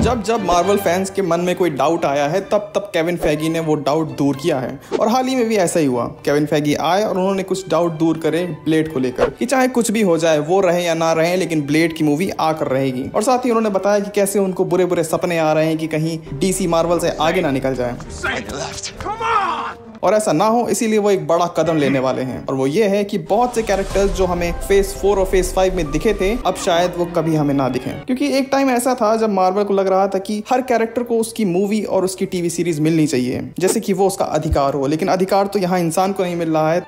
जब जब Marvel fans के मन में कोई डाउट आया है तब तब केविन फैगी ने वो डाउट दूर किया है और हाल ही में भी ऐसा ही हुआ। केविन फैगी आए और उन्होंने कुछ डाउट दूर करे ब्लेड को लेकर कि चाहे कुछ भी हो जाए, वो रहे या ना रहे, लेकिन ब्लेड की मूवी आकर रहेगी। और साथ ही उन्होंने बताया कि कैसे उनको बुरे बुरे सपने आ रहे हैं कि कहीं डीसी मार्वल से आगे ना निकल जाए और ऐसा ना हो, इसीलिए वो एक बड़ा कदम लेने वाले हैं। और वो ये है कि बहुत से कैरेक्टर्स जो हमें फेज 4 और फेज 5 में दिखे थे, अब शायद वो कभी हमें ना दिखें। क्योंकि एक टाइम ऐसा था जब मार्वल को लग रहा था कि हर कैरेक्टर को उसकी मूवी और उसकी टीवी सीरीज मिलनी चाहिए, जैसे कि वो उसका अधिकार हो। लेकिन अधिकार तो यहाँ इंसान को नहीं मिल रहा है।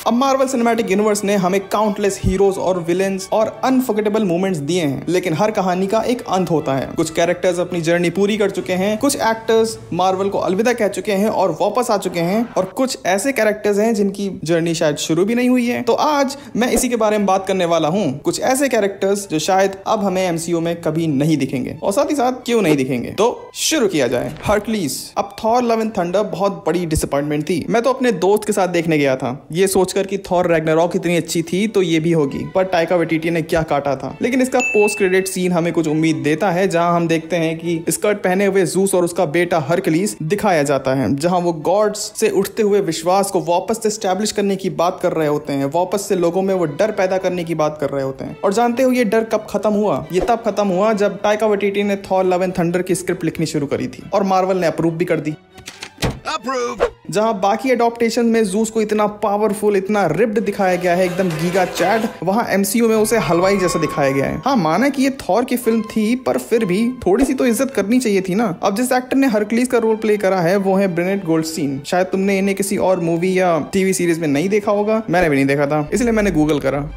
अब मार्वल सिनेमैटिक यूनिवर्स ने हमें काउंटलेस हीरोज और विलेन्स और अनफॉरगेटेबल मोमेंट्स दिए हैं, लेकिन हर कहानी का एक अंत होता है। कुछ कैरेक्टर्स अपनी जर्नी पूरी कर चुके हैं, कुछ एक्टर्स मार्वल को अलविदा कह चुके हैं और वापस आ चुके हैं, और कुछ ऐसे कैरेक्टर्स हैं जिनकी जर्नी शायद शुरू भी नहीं हुई है। तो आज मैं इसी के बारे में बात करने वाला हूँ, कुछ ऐसे कैरेक्टर्स जो शायद अब हमें एमसीयू में कभी नहीं दिखेंगे, और साथ ही साथ क्यों नहीं दिखेंगे। तो शुरू किया जाए। हरक्यूलिस। अब थॉर लव एंड थंडर बहुत बड़ी डिसअपॉइंटमेंट थी। मैं तो अपने दोस्त के साथ देखने गया था, ये सोच कि थॉर रैग्नारॉक इतनी अच्छी थी तो ये भी होगी, पर टाइका वेटिटी ने क्या काटा था। लेकिन इसका पोस्ट क्रेडिट सीन हमें कुछ उम्मीद देता है, जहां हम देखते हैं कि स्कर्ट पहने हुए ज़ूस और उसका बेटा हरक्यूलिस दिखाया जाता है, जहां वो गॉड्स से उठते हुए विश्वास को वापस से एस्टैब्लिश करने की बात कर रहे होते हैं, वापस से लोगों में वो डर पैदा करने की बात कर रहे होते हैं। और जानते हो ये डर कब खत्म हुआ? ये तब खत्म हुआ जब टाइका वेटिटी ने थॉर लव एंड थंडर की स्क्रिप्ट लिखनी शुरू करी थी और मार्वल ने अप्रूव भी कर दी। जहां बाकी एडॉप्टेशन में ज़ूस को इतना पावरफुल, इतना रिप्ड दिखाया गया है, एकदम गीगा चैड, वहां एमसीयू में उसे हलवाई जैसा दिखाया गया है। हाँ, माना कि ये थॉर की फिल्म थी, पर फिर भी थोड़ी सी तो इज्जत करनी चाहिए थी ना। अब जिस एक्टर ने हरक्यूलिस का रोल प्ले करा है वो है ब्रेनेट गोल्डस्टीन। शायद तुमने इन्हें किसी और मूवी या टीवी सीरीज में नहीं देखा होगा, मैंने भी नहीं देखा था, इसलिए मैंने गूगल करा।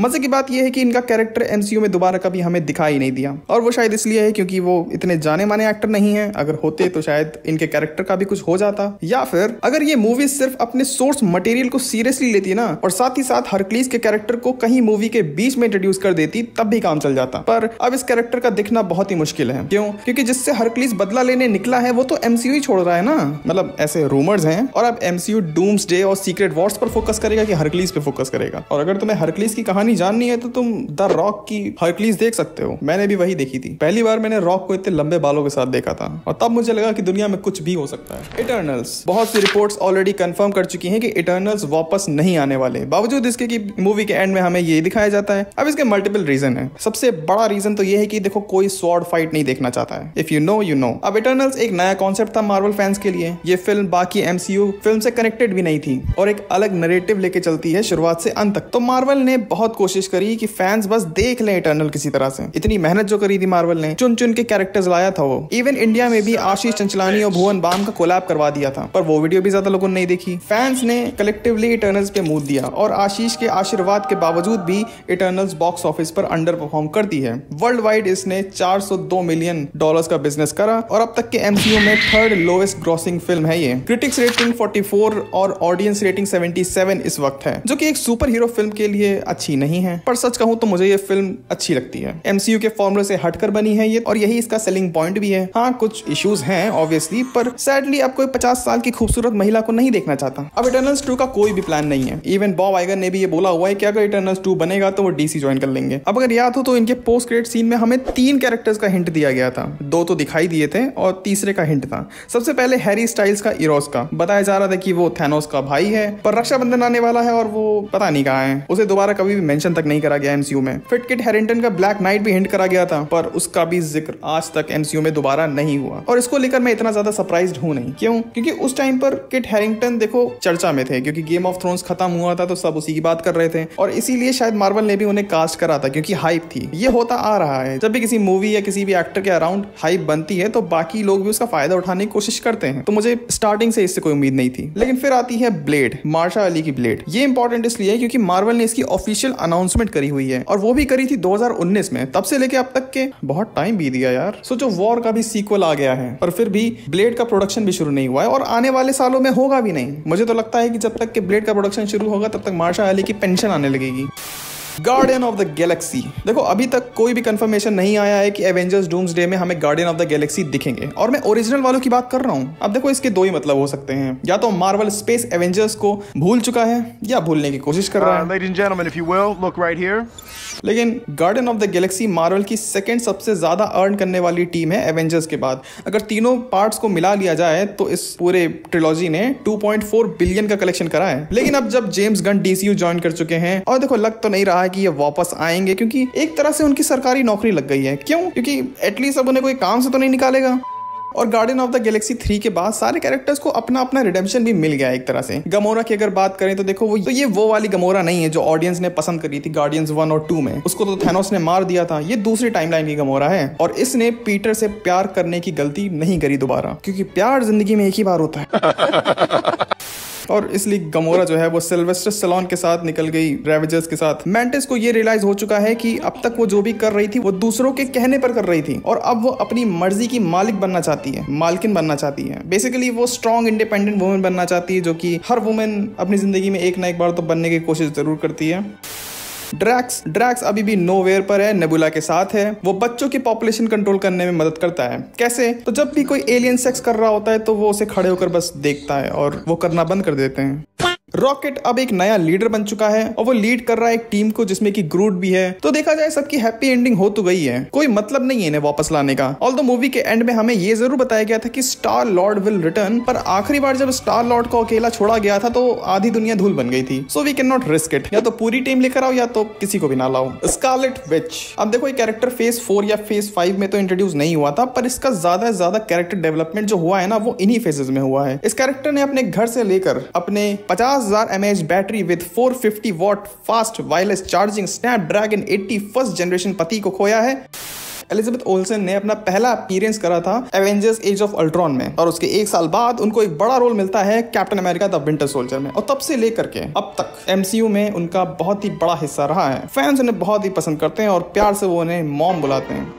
मजे की बात यह है कि इनका कैरेक्टर एमसीयू में दोबारा कभी हमें दिखाई नहीं दिया, और वो शायद इसलिए है क्योंकि वो इतने जाने माने एक्टर नहीं है। अगर होते तो शायद इनके कैरेक्टर का भी कुछ हो जाता, या फिर अगर ये मूवी सिर्फ अपने सोर्स मटेरियल को सीरियसली लेती ना, और साथ ही साथ हरक्यूलिस के कैरेक्टर को कहीं मूवी के बीच में इंट्रोड्यूस कर देती, तब भी काम चल जाता। पर अब इस कैरेक्टर का दिखना बहुत ही मुश्किल है। क्यों? क्योंकि जिससे हरक्यूलिस बदला लेने निकला है वो तो एमसीयू ही छोड़ रहा है ना, मतलब ऐसे रूमर्स हैं। और अब एमसीयू डूम्सडे और सीक्रेट वॉर्स पर फोकस करेगा कि हरक्यूलिस पे फोकस करेगा। और अगर तुम्हें हरक्यूलिस की कहानी जाननी है तो तुम द रॉक की हरक्यूलिस देख सकते हो। मैंने भी वही देखी थी। पहली बार मैंने रॉक को इतने लंबे बालों के साथ देखा था, और तब मुझे लगा कि दुनिया में कुछ भी हो सकता है। इटर्नल्स। बहुत सी रिपोर्ट्स ऑलरेडी कंफर्म कर चुकी हैं कि इटर्नल्स वापस नहीं आने वाले, बावजूद इसके कि मूवी के एंड में हमें ये दिखाया जाता है। अब इसके मल्टीपल रीजन है। सबसे बड़ा रीजन तो ये है कि देखो, कोई स्वॉर्ड फाइट नहीं देखना चाहता है। If you know you know. अब इटर्नल्स एक नया कॉन्सेप्ट था मार्वल फैंस के लिए। ये फिल्म बाकी एमसीयू फिल्म से कनेक्टेड भी नहीं थी और एक अलग नैरेटिव लेके चलती है शुरुआत से अंत तक। तो मार्वल ने बहुत कोशिश करी कि फैंस बस देख लें इटर्नल किसी तरह से। इतनी मेहनत जो करी थी मार्वल ने, चुन चुन के कैरेक्टर्स लाया था वो। इवन इंडिया में भी आशीष चंचलानी और भुवन बाम का कोलैब करवा दिया था, पर वो वीडियो भी ज्यादा लोगों ने नहीं देखी। फैंस ने कलेक्टिवली इटर्नल्स पे मूड दिया, और आशीष के आशीर्वाद के बावजूद भी इटर्नल्स बॉक्स ऑफिस पर अंडर परफॉर्म करती है। वर्ल्ड वाइड इसने $402 मिलियन का बिजनेस करा, और अब तक के एमसीयू में थर्ड लोएस्ट ग्रॉसिंग फिल्म है ये। क्रिटिक्स रेटिंग 44 और ऑडियंस रेटिंग 77 इस वक्त है, जो कि एक सुपर हीरो फिल्म के लिए अच्छी नहीं है। पर सच कहूं तो मुझे ये फिल्म अच्छी लगती है। एमसीयू के फॉर्मूले से हटकर बनी है ये, और यही इसका सेलिंग पॉइंट भी है। हाँ, कुछ इश्यूज हैं ऑब्वियसली, पर सैडली अब कोई 50 साल की खूबसूरत महिला को नहीं देखना चाहता। अब इटर्नल्स 2 का कोई भी प्लान नहीं है। इवन बॉब आइगर ने भी ये बोला हुआ है कि अगर इटर्नल्स 2 बनेगा तो वो डीसी ज्वाइन कर लेंगे। अब अगर याद हो तो इनके पोस्ट क्रेडिट सीन में हमें 3 कैरेक्टर्स का हिंट दिया गया था। 2 तो दिखाई दिए थे और तीसरे का हिंट था। सबसे पहले हैरी स्टाइल्स का इरोस का बताया जा रहा था कि वो थैनोस का भाई है, पर रक्षाबंधन आने वाला है और वो पता नहीं कहाँ है। उसे दोबारा कभी भी मेंशन तक नहीं करा गया एमसीयू में। फिर किट हैरिंगटन का ब्लैक नाइट भी हिंट करा गया था, पर उसका भी जिक्र आज तक एमसीयू में दोबारा नहीं हुआ, और इसको लेकर मैं इतना ज्यादा सरप्राइज्ड हूं नहीं। क्यों? क्योंकि उस टाइम पर किट हैरिंगटन देखो चर्चा में थे, क्योंकि गेम ऑफ थ्रोन्स खत्म हुआ था तो सब उसी की बात कर रहे थे, और इसीलिए शायद मार्वल ने भी उन्हें कास्ट करा था, क्योंकि हाइप थी। ये होता आ रहा है, जब भी किसी मूवी या किसी भी एक्टर के अराउंड हाइप बनती है तो बाकी लोग भी उसका फायदा उठाने की कोशिश करते हैं। तो मुझे स्टार्टिंग से इससे कोई उम्मीद नहीं थी। लेकिन फिर आती है ब्लेड, मार्शा अली की ब्लेड। ये इंपॉर्टेंट इसलिए क्योंकि मार्वल ने इसकी ऑफिशियल अनाउंसमेंट करी हुई है, और वो भी करी थी 2019 में। तब से लेके अब तक के बहुत टाइम बीत गया यार। सोचो, वॉर का भी सीक्वल आ गया है, पर फिर भी ब्लेड का प्रोडक्शन भी शुरू नहीं हुआ है, और आने वाले सालों में होगा भी नहीं। मुझे तो लगता है कि जब तक के ब्लेड का प्रोडक्शन शुरू होगा तब तक मार्शा अली की पेंशन आने लगेगी। Guardian of the Galaxy. देखो, अभी तक कोई भी कंफर्मेशन नहीं आया है कि एवेंजर्स डूम्सडे में हमें गार्डियन ऑफ द गैलेक्सी दिखेंगे, और मैं ओरिजिनल वालों की बात कर रहा हूं। अब देखो, इसके 2 ही मतलब हो सकते हैं। या तो मार्वल स्पेस एवेंजर्स को भूल चुका है, या भूलने की कोशिश कर रहा है। Ladies and gentlemen, if you will, look right here. लेकिन guardian of the Galaxy Marvel की सेकंड सबसे ज्यादा अर्न करने वाली टीम है एवेंजर्स के बाद। अगर तीनों पार्ट्स को मिला लिया जाए तो इस पूरे ट्रिलॉजी ने 2.4 बिलियन का कलेक्शन करा है। लेकिन अब जब जेम्स गन डीसीयू ज्वाइन कर चुके हैं, और देखो लग तो नहीं रहा है कि ये वापस आएंगे, क्योंकि एक तरह से उनकी सरकारी नौकरी लग गई है। क्यों? क्योंकि एटलीस्ट अब उन्हें कोई काम से तो नहीं निकालेगा। और गार्डियन ऑफ द गैलेक्सी 3 के बाद सारे कैरेक्टर्स को अपना अपना रिडेम्पशन भी मिल गया एक तरह से। गमोरा की अगर बात करें तो देखो ये वो वाली गमोरा नहीं है जो ऑडियंस ने पसंद करी थी गार्डियंस 1 और 2 में। उसको तो थैनोस ने मार दिया था। ये दूसरी टाइमलाइन की गमोरा है और इसने पीटर से प्यार करने की गलती नहीं करी दोबारा, क्योंकि प्यार जिंदगी में एक ही बार होता है। और इसलिए गमोरा जो है वो सिल्वेस्टर स्टैलोन के साथ निकल गई रेवेजर्स के साथ। मैंटिस को ये रियलाइज हो चुका है कि अब तक वो जो भी कर रही थी वो दूसरों के कहने पर कर रही थी, और अब वो अपनी मर्जी की मालिक बनना चाहती है, मालकिन बनना चाहती है। बेसिकली वो स्ट्रॉन्ग इंडिपेंडेंट वुमेन बनना चाहती है, जो कि हर वुमेन अपनी जिंदगी में एक ना एक बार तो बनने की कोशिश जरूर करती है। ड्रैक्स अभी भी नोवेयर पर है, नेबुला के साथ है। वो बच्चों की पॉपुलेशन कंट्रोल करने में मदद करता है। कैसे? तो जब भी कोई एलियन सेक्स कर रहा होता है तो वो उसे खड़े होकर बस देखता है और वो करना बंद कर देते हैं। रॉकेट अब एक नया लीडर बन चुका है और वो लीड कर रहा है एक टीम को जिसमें कि ग्रूट भी है। तो देखा जाए सबकी हैप्पी एंडिंग हो तो गई है, कोई मतलब नहीं है इन्हें वापस लाने का। ऑल्दो मूवी के एंड में हमें ये जरूर बताया गया था कि स्टार लॉर्ड विल रिटर्न, पर आखिरी बार जब स्टार लॉर्ड को अकेला छोड़ा गया था तो आधी दुनिया धूल बन गई थी। So we can not risk it. या तो पूरी टीम लेकर आओ या तो किसी को भी ना लाओ। स्कारलेट विच, अब देखो ये कैरेक्टर फेज 4 या फेज 5 में तो इंट्रोड्यूस नहीं हुआ था, पर इसका ज्यादा से ज्यादा कैरेक्टर डेवलपमेंट जो हुआ है ना वो इन्हीं फेजेस में हुआ है। इस कैरेक्टर ने अपने घर से लेकर अपने 50,000 mAh battery with 450 watt fast wireless charging Snapdragon 80 first generation पति को खोया है। एलिजाबेथ ओल्सन ने अपना पहला अपीयरेंस करा था एवेंजर्स एज ऑफ अल्ट्रॉन में, और उसके 1 साल बाद उनको एक बड़ा रोल मिलता है captain America the winter soldier में। और तब से लेकर के अब तक एमसीयू में उनका बहुत ही बड़ा हिस्सा रहा है। फैंस उन्हें बहुत ही पसंद करते हैं और प्यार से वो उन्हें मॉम बुलाते हैं।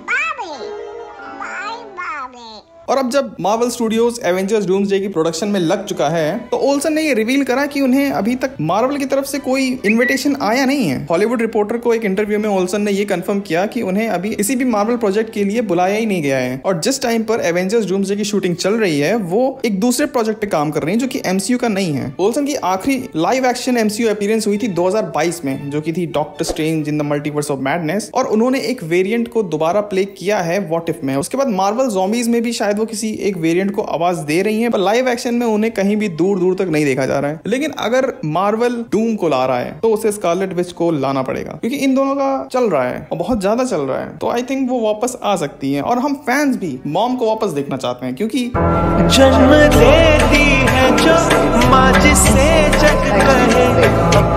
और अब जब मार्वल स्टूडियोज एवेंजर्स डूम्सडे की प्रोडक्शन में लग चुका है तो ओल्सन ने ये रिवील करा कि उन्हें अभी तक मार्वल की तरफ से कोई इनविटेशन आया नहीं है। हॉलीवुड रिपोर्टर को एक इंटरव्यू में ओल्सन ने ये कंफर्म किया कि उन्हें अभी किसी भी मार्वल प्रोजेक्ट के लिए बुलाया ही नहीं गया है, और जिस टाइम पर एवेंजर्स डूम्सडे की शूटिंग चल रही है वो एक दूसरे प्रोजेक्ट पे काम कर रही है जो कि एमसीयू का नहीं है। ओल्सन की आखिरी लाइव एक्शन एमसीयू अपीयरेंस हुई थी 2022 में, जो की थी doctor strange in the multiverse of madness, और उन्होंने एक वेरिएंट को दोबारा प्ले किया है व्हाट इफ में। उसके बाद मार्वल ज़ॉम्बीज में भी शायद वो किसी एक वेरिएंट को आवाज दे रही हैं, पर लाइव एक्शन में उन्हें कहीं भी दूर दूर तक नहीं देखा जा रहा है। लेकिन अगर मार्वल डूम को ला रहा है तो उसे स्कारलेट विच को लाना पड़ेगा, क्योंकि इन दोनों का चल रहा है और बहुत ज्यादा चल रहा है। तो आई थिंक वो वापस आ सकती है, और हम फैंस भी मॉम को वापस देखना चाहते हैं, क्योंकि जन्म लेती है जो मां जिसे जग कहे।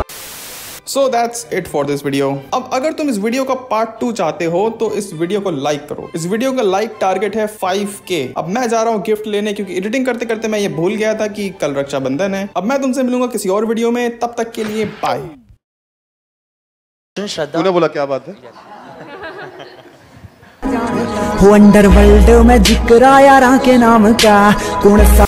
So that's it for this video. अब अगर तुम इस वीडियो का पार्ट 2 चाहते हो तो इस वीडियो को लाइक करो। इस वीडियो का लाइक टारगेट है 5K। अब मैं जा रहा हूँ गिफ्ट लेने, क्योंकि एडिटिंग करते करते मैं ये भूल गया था कि कल रक्षाबंधन है। अब मैं तुमसे मिलूंगा किसी और वीडियो में, तब तक के लिए बाय। तूने बोला क्या बात है? वंडर वर्ल्ड में जिक्र आया के नाम का कौन सा